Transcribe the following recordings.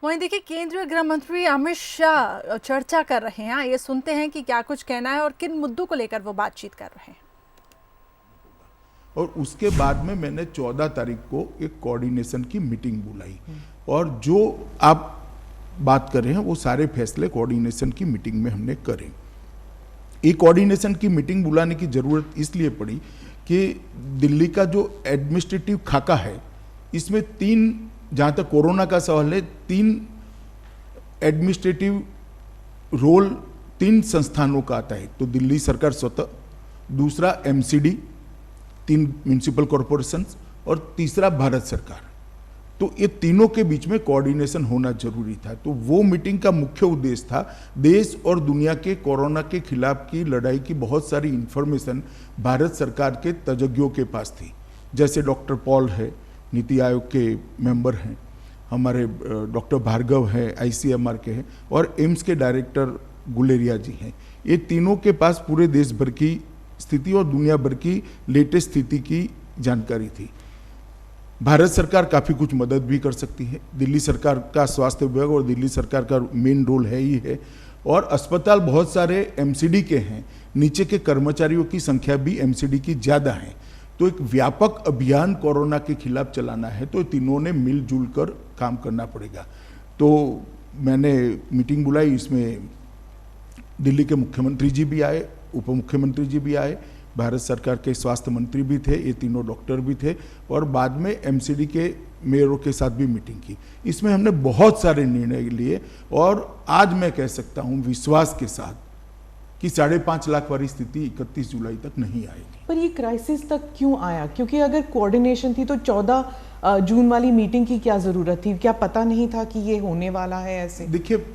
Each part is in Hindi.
वहीं देखिए, केंद्रीय गृह मंत्री अमित शाह चर्चा कर रहे हैं। ये सुनते हैं कि क्या कुछ कहना है और किन मुद्दों को लेकर वो बातचीत कर रहे हैं। और उसके बाद में मैंने 14 तारीख को एक कोऑर्डिनेशन की मीटिंग बुलाई और जो आप बात कर रहे हैं वो सारे फैसले कोऑर्डिनेशन की मीटिंग में हमने करे। एक कोऑर्डिनेशन की मीटिंग बुलाने की जरूरत इसलिए पड़ी कि दिल्ली का जो एडमिनिस्ट्रेटिव खाका है, इसमें जहाँ तक कोरोना का सवाल है, 3 एडमिनिस्ट्रेटिव रोल 3 संस्थानों का आता है। तो दिल्ली सरकार स्वतः, दूसरा एमसीडी, 3 म्यूनिसिपल कॉरपोरेशंस और तीसरा भारत सरकार। तो ये तीनों के बीच में कोऑर्डिनेशन होना जरूरी था। तो वो मीटिंग का मुख्य उद्देश्य था, देश और दुनिया के कोरोना के खिलाफ की लड़ाई की बहुत सारी इंफॉर्मेशन भारत सरकार के तज्ञों के पास थी। जैसे डॉक्टर पॉल है, नीति आयोग के मेंबर हैं, हमारे डॉक्टर भार्गव हैं, आईसीएमआर के हैं, और एम्स के डायरेक्टर गुलेरिया जी हैं। ये तीनों के पास पूरे देश भर की स्थिति और दुनिया भर की लेटेस्ट स्थिति की जानकारी थी। भारत सरकार काफ़ी कुछ मदद भी कर सकती है। दिल्ली सरकार का स्वास्थ्य विभाग और दिल्ली सरकार का मेन रोल है ही है। और अस्पताल बहुत सारे एमसीडी के हैं, नीचे के कर्मचारियों की संख्या भी एमसीडी की ज़्यादा है। तो एक व्यापक अभियान कोरोना के खिलाफ चलाना है, तो तीनों ने मिलजुल कर काम करना पड़ेगा। तो मैंने मीटिंग बुलाई, इसमें दिल्ली के मुख्यमंत्री जी भी आए, उप मुख्यमंत्री जी भी आए, भारत सरकार के स्वास्थ्य मंत्री भी थे, ये तीनों डॉक्टर भी थे, और बाद में एमसीडी के मेयरों के साथ भी मीटिंग की। इसमें हमने बहुत सारे निर्णय लिए और आज मैं कह सकता हूँ विश्वास के साथ कि 5.5 लाख वाली स्थिति 31 जुलाई तक नहीं आएगी। पर ये क्राइसिस तक क्यों आया? क्योंकि अगर कोऑर्डिनेशन थी तो 14 जून वाली मीटिंग की क्या जरूरत थी? क्या पता नहीं था कि ये होने वाला है ऐसे? देखिए,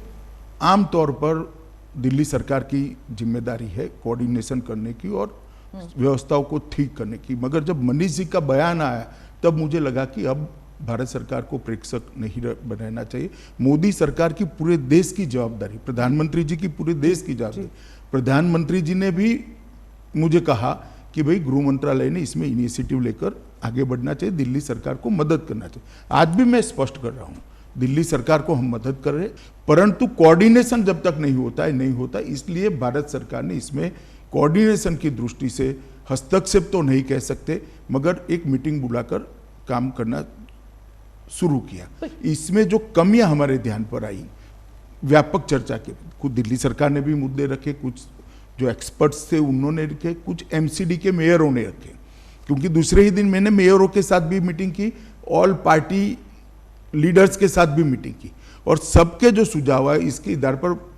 आमतौर पर दिल्ली सरकार की जिम्मेदारी है कोऑर्डिनेशन करने की और व्यवस्थाओं को ठीक करने की, मगर जब मनीष जी का बयान आया तब मुझे लगा कि अब भारत सरकार को प्रेक्षक नहीं बनाना चाहिए। मोदी सरकार की पूरे देश की जवाबदारी, प्रधानमंत्री जी की पूरे देश की जवाबदारी। प्रधानमंत्री जी ने भी मुझे कहा कि भाई गृह मंत्रालय ने इसमें इनिशिएटिव लेकर आगे बढ़ना चाहिए, दिल्ली सरकार को मदद करना चाहिए। आज भी मैं स्पष्ट कर रहा हूँ, दिल्ली सरकार को हम मदद कर रहे हैं, परंतु कोऑर्डिनेशन जब तक नहीं होता है नहीं होता। इसलिए भारत सरकार ने इसमें कोऑर्डिनेशन की दृष्टि से हस्तक्षेप तो नहीं कह सकते, मगर एक मीटिंग बुलाकर काम करना शुरू किया। इसमें जो कमियां हमारे ध्यान पर आई, व्यापक चर्चा के, कुछ दिल्ली सरकार ने भी मुद्दे रखे, कुछ जो एक्सपर्ट्स थे उन्होंने रखे, कुछ एमसीडी के मेयरों ने रखे। क्योंकि दूसरे ही दिन मैंने मेयरों के साथ भी मीटिंग की, ऑल पार्टी लीडर्स के साथ भी मीटिंग की, और सबके जो सुझाव है इसके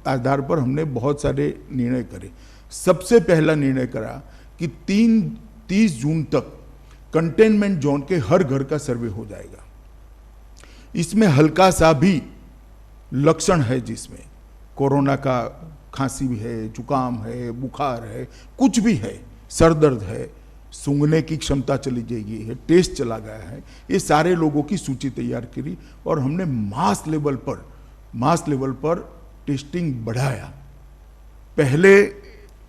आधार पर हमने बहुत सारे निर्णय करे। सबसे पहला निर्णय करा कि 30 जून तक कंटेनमेंट जोन के हर घर का सर्वे हो जाएगा। इसमें हल्का सा भी लक्षण है जिसमें कोरोना का खांसी भी है, जुकाम है, बुखार है, कुछ भी है, सर दर्द है, सूंघने की क्षमता चली गई है, टेस्ट चला गया है, ये सारे लोगों की सूची तैयार करी और हमने मास लेवल पर टेस्टिंग बढ़ाया। पहले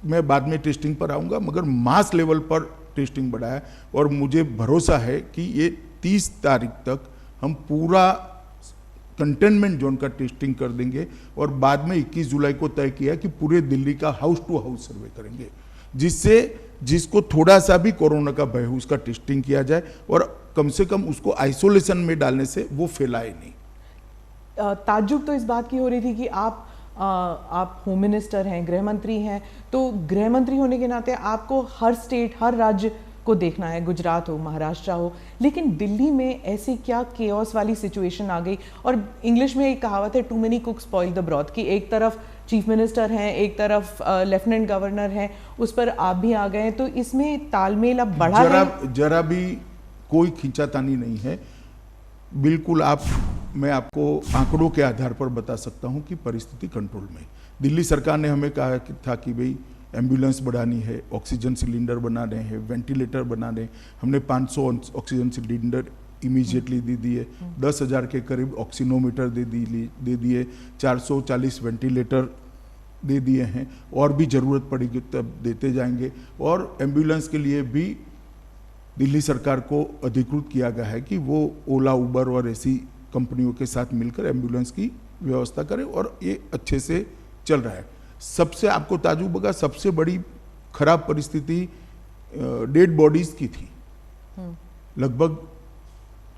मैं बाद में टेस्टिंग पर आऊँगा, मगर मास लेवल पर टेस्टिंग बढ़ाया और मुझे भरोसा है कि ये 30 तारीख तक हम पूरा कंटेनमेंट जोन का टेस्टिंग कर देंगे। और बाद में 21 जुलाई को तय किया कि पूरे दिल्ली का हाउस टू हाउस सर्वे करेंगे, जिसको थोड़ा सा भी कोरोना का भय हो उसका टेस्टिंग किया जाए और कम से कम उसको आइसोलेशन में डालने से वो फैलाए नहीं। ताज्जुब तो इस बात की हो रही थी कि आप होम मिनिस्टर हैं, गृह मंत्री हैं, तो गृह मंत्री होने के नाते आपको हर स्टेट, हर राज्य को देखना है, गुजरात हो, महाराष्ट्र हो, लेकिन दिल्ली में ऐसी क्या केओस वाली सिचुएशन आ गई? और इंग्लिश में एक कहावत है, too many cooks spoil the broth, कि एक तरफ चीफ मिनिस्टर हैं, एक तरफ लेफ्टिनेंट गवर्नर हैं, उस पर आप भी आ गए, तो इसमें तालमेल अब बढ़ा है? जरा भी कोई खींचातानी नहीं है, बिल्कुल। मैं आपको आंकड़ों के आधार पर बता सकता हूं कि परिस्थिति कंट्रोल में। दिल्ली सरकार ने हमें कहा था कि भाई एम्बुलेंस बढ़ानी है, ऑक्सीजन सिलेंडर बनाने हैं, वेंटिलेटर बनाने हैं। हमने 500 ऑक्सीजन सिलेंडर इमीडिएटली दे दिए, 10,000 के करीब ऑक्सीनोमीटर दे दिए, 440 वेंटिलेटर दे दिए हैं, और भी ज़रूरत पड़ेगी तब देते जाएंगे। और एम्बुलेंस के लिए भी दिल्ली सरकार को अधिकृत किया गया है कि वो ओला, उबर और ऐसी कंपनियों के साथ मिलकर एम्बुलेंस की व्यवस्था करें और ये अच्छे से चल रहा है। सबसे आपको ताजुब होगा, सबसे बड़ी खराब परिस्थिति डेड बॉडीज की थी। लगभग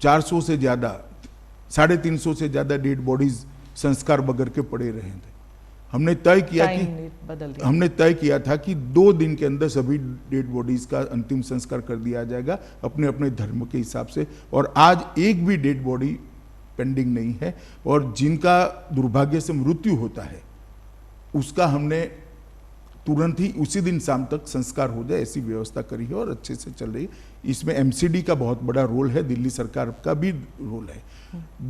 400 से ज़्यादा, 350 से ज़्यादा डेड बॉडीज संस्कार बगैर के पड़े रहे थे। हमने तय किया था कि 2 दिन के अंदर सभी डेड बॉडीज का अंतिम संस्कार कर दिया जाएगा अपने अपने धर्म के हिसाब से, और आज एक भी डेड बॉडी पेंडिंग नहीं है। और जिनका दुर्भाग्य से मृत्यु होता है उसका हमने तुरंत ही उसी दिन शाम तक संस्कार हो जाए ऐसी व्यवस्था करी है और अच्छे से चल रही है। इसमें एमसीडी का बहुत बड़ा रोल है, दिल्ली सरकार का भी रोल है।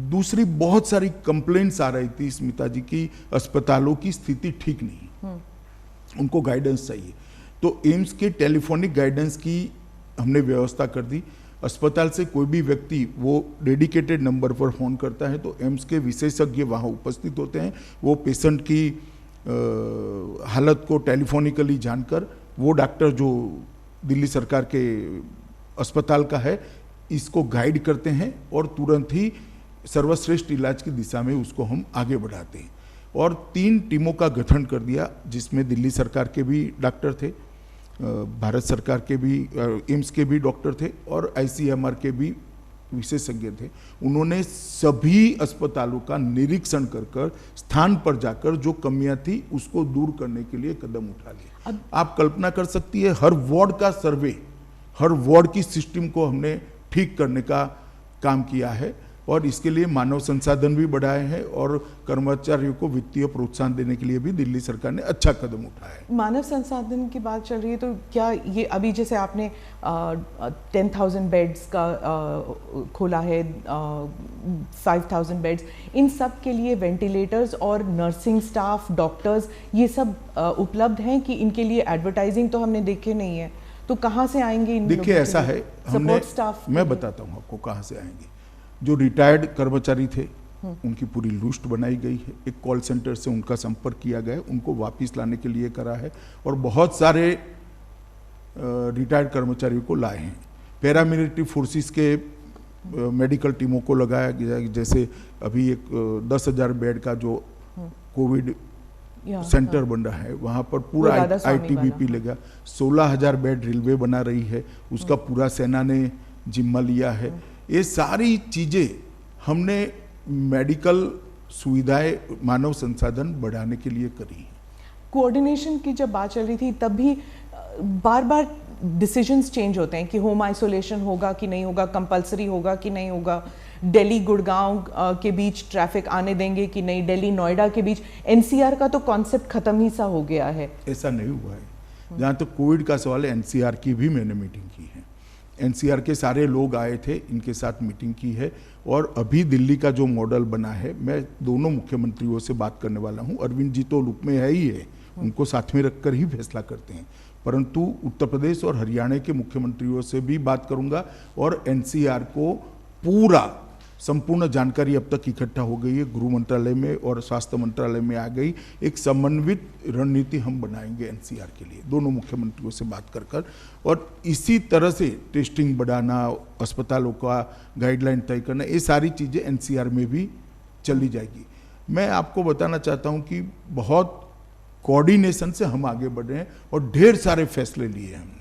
दूसरी बहुत सारी कंप्लेंट्स आ रही थी स्मिता जी की अस्पतालों की स्थिति ठीक नहीं, उनको गाइडेंस चाहिए, तो एम्स के टेलीफोनिक गाइडेंस की हमने व्यवस्था कर दी। अस्पताल से कोई भी व्यक्ति वो डेडिकेटेड नंबर पर फोन करता है तो एम्स के विशेषज्ञ वहाँ उपस्थित होते हैं। वो पेशेंट की हालत को टेलीफोनिकली जानकर वो डॉक्टर जो दिल्ली सरकार के अस्पताल का है इसको गाइड करते हैं और तुरंत ही सर्वश्रेष्ठ इलाज की दिशा में उसको हम आगे बढ़ाते हैं। और 3 टीमों का गठन कर दिया जिसमें दिल्ली सरकार के भी डॉक्टर थे, भारत सरकार के भी एम्स के भी डॉक्टर थे और आईसीएमआर के भी विशेषज्ञ थे। उन्होंने सभी अस्पतालों का निरीक्षण कर स्थान पर जाकर जो कमियां थी उसको दूर करने के लिए कदम उठा लिए। आप कल्पना कर सकती है, हर वार्ड का सर्वे, हर वार्ड की सिस्टम को हमने ठीक करने का काम किया है और इसके लिए मानव संसाधन भी बढ़ाए हैं और कर्मचारियों को वित्तीय प्रोत्साहन देने के लिए भी दिल्ली सरकार ने अच्छा कदम उठाया है। मानव संसाधन की बात चल रही है तो क्या ये अभी जैसे आपने 10,000 बेड्स का खोला है, 5,000 बेड्स, इन सब के लिए वेंटिलेटर्स और नर्सिंग स्टाफ, डॉक्टर्स, ये सब उपलब्ध हैं कि इनके लिए एडवर्टाइजिंग तो हमने देखे नहीं है, तो कहाँ से आएंगे इन? देखिए ऐसा है, हमने स्टाफ मैं बताता हूँ आपको कहाँ से आएंगे। जो रिटायर्ड कर्मचारी थे उनकी पूरी लिस्ट बनाई गई है, एक कॉल सेंटर से उनका संपर्क किया गया है, उनको वापस लाने के लिए करा है और बहुत सारे रिटायर्ड कर्मचारियों को लाए हैं। पैरामिलिट्री फोर्सेस के मेडिकल टीमों को लगाया गया, जैसे अभी एक 10,000 बेड का जो कोविड सेंटर बन रहा है वहाँ पर पूरा आईटीबीपी लगा। 16,000 बेड रेलवे बना रही है, उसका पूरा सेना ने जिम्मा लिया है। ये सारी चीज़ें हमने मेडिकल सुविधाएं, मानव संसाधन बढ़ाने के लिए करी है। कोऑर्डिनेशन की जब बात चल रही थी तब भी बार बार डिसीजंस चेंज होते हैं कि होम आइसोलेशन होगा कि नहीं होगा, कंपलसरी होगा कि नहीं होगा, दिल्ली गुड़गांव के बीच ट्रैफिक आने देंगे कि नहीं, दिल्ली नोएडा के बीच। एनसीआर का तो कॉन्सेप्ट खत्म ही सा हो गया है। ऐसा नहीं हुआ है। जहाँ तक कोविड का सवाल है, एनसीआर की भी मैंने मीटिंग की है, एनसीआर के सारे लोग आए थे, इनके साथ मीटिंग की है और अभी दिल्ली का जो मॉडल बना है, मैं दोनों मुख्यमंत्रियों से बात करने वाला हूँ। अरविंद जी तो लुक में है ही है, उनको साथ में रखकर ही फैसला करते हैं, परंतु उत्तर प्रदेश और हरियाणा के मुख्यमंत्रियों से भी बात करूंगा और एनसीआर को पूरा संपूर्ण जानकारी अब तक इकट्ठा हो गई है, गृह मंत्रालय में और स्वास्थ्य मंत्रालय में आ गई। एक समन्वित रणनीति हम बनाएंगे एनसीआर के लिए, दोनों मुख्यमंत्रियों से बात कर और इसी तरह से टेस्टिंग बढ़ाना, अस्पतालों का गाइडलाइन तय करना, ये सारी चीज़ें एनसीआर में भी चली जाएगी। मैं आपको बताना चाहता हूँ कि बहुत कोऑर्डिनेशन से हम आगे बढ़ रहे हैं और ढेर सारे फैसले लिए हमने।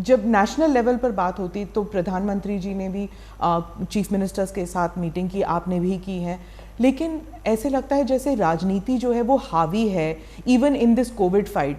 जब नेशनल लेवल पर बात होती तो प्रधानमंत्री जी ने भी चीफ मिनिस्टर्स के साथ मीटिंग की, आपने भी की है, लेकिन ऐसे लगता है जैसे राजनीति जो है वो हावी है even in this Covid fight.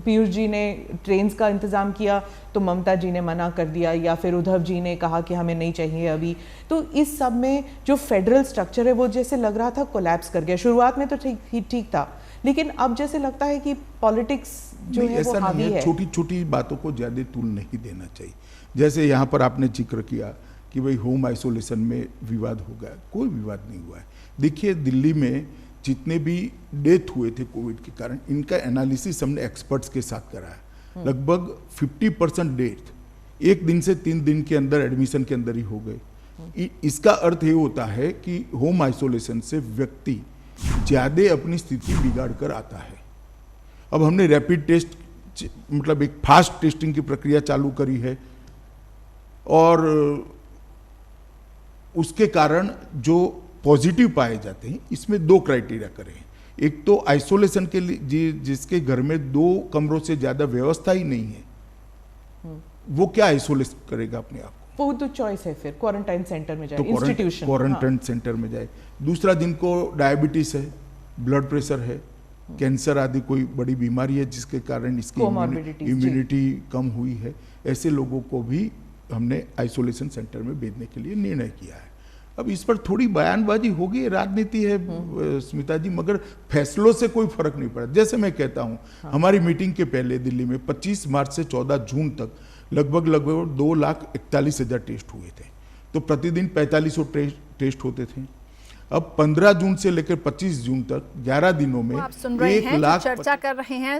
Piyush ji ने ट्रेन्स का इंतज़ाम किया तो ममता जी ने मना कर दिया, या फिर उद्धव जी ने कहा कि हमें नहीं चाहिए अभी। तो इस सब में जो फेडरल स्ट्रक्चर है वो जैसे लग रहा था कोलैप्स कर गया। शुरुआत में तो ठीक था, लेकिन अब जैसे लगता है कि पॉलिटिक्स जो है वो हावी है। छोटी छोटी बातों को ज़्यादा तूल नहीं देना चाहिए। जैसे यहाँ पर आपने जिक्र किया कि भाई होम आइसोलेशन में विवाद हो गया, कोई विवाद नहीं हुआ है। देखिए दिल्ली में जितने भी डेथ हुए थे कोविड के कारण, इनका एनालिसिस हमने एक्सपर्ट्स के साथ कराया। लगभग 50% डेथ 1 दिन से 3 दिन के अंदर एडमिशन के अंदर ही हो गए। इसका अर्थ ये होता है कि होम आइसोलेशन से व्यक्ति ज़्यादा अपनी स्थिति बिगाड़ कर आता है। अब हमने रैपिड टेस्ट, मतलब एक फास्ट टेस्टिंग की प्रक्रिया चालू करी है और उसके कारण जो पॉजिटिव पाए जाते हैं, इसमें 2 क्राइटेरिया करे हैं। एक तो आइसोलेशन के लिए जिसके घर में 2 कमरों से ज्यादा व्यवस्था ही नहीं है, वो क्या आइसोलेट करेगा अपने आप को? वो तो चॉइस है, फिर क्वारंटाइन सेंटर में जाए, तो इंस्टीट्यूशन, क्वारंटाइन सेंटर में जाए। दूसरा, जिनको डायबिटीज है, ब्लड प्रेशर है, कैंसर आदि कोई बड़ी बीमारी है जिसके कारण इसकी Comorbidities, जी। इम्यूनिटी कम हुई है, ऐसे लोगों को भी हमने आइसोलेशन सेंटर में भेजने के लिए निर्णय किया है। अब इस पर थोड़ी बयानबाजी होगी, राजनीति है स्मिता जी, मगर फैसलों से कोई फर्क नहीं पड़ा। जैसे मैं कहता हूँ, हमारी मीटिंग के पहले दिल्ली में 25 मार्च से 14 जून तक लगभग 2,41,000 टेस्ट हुए थे, तो प्रतिदिन 4500 टेस्ट होते थे। अब 15 जून से लेकर 25 जून तक 11 दिनों में आप सुन रहे 1 हैं जो लाख चर्चा कर रहे हैं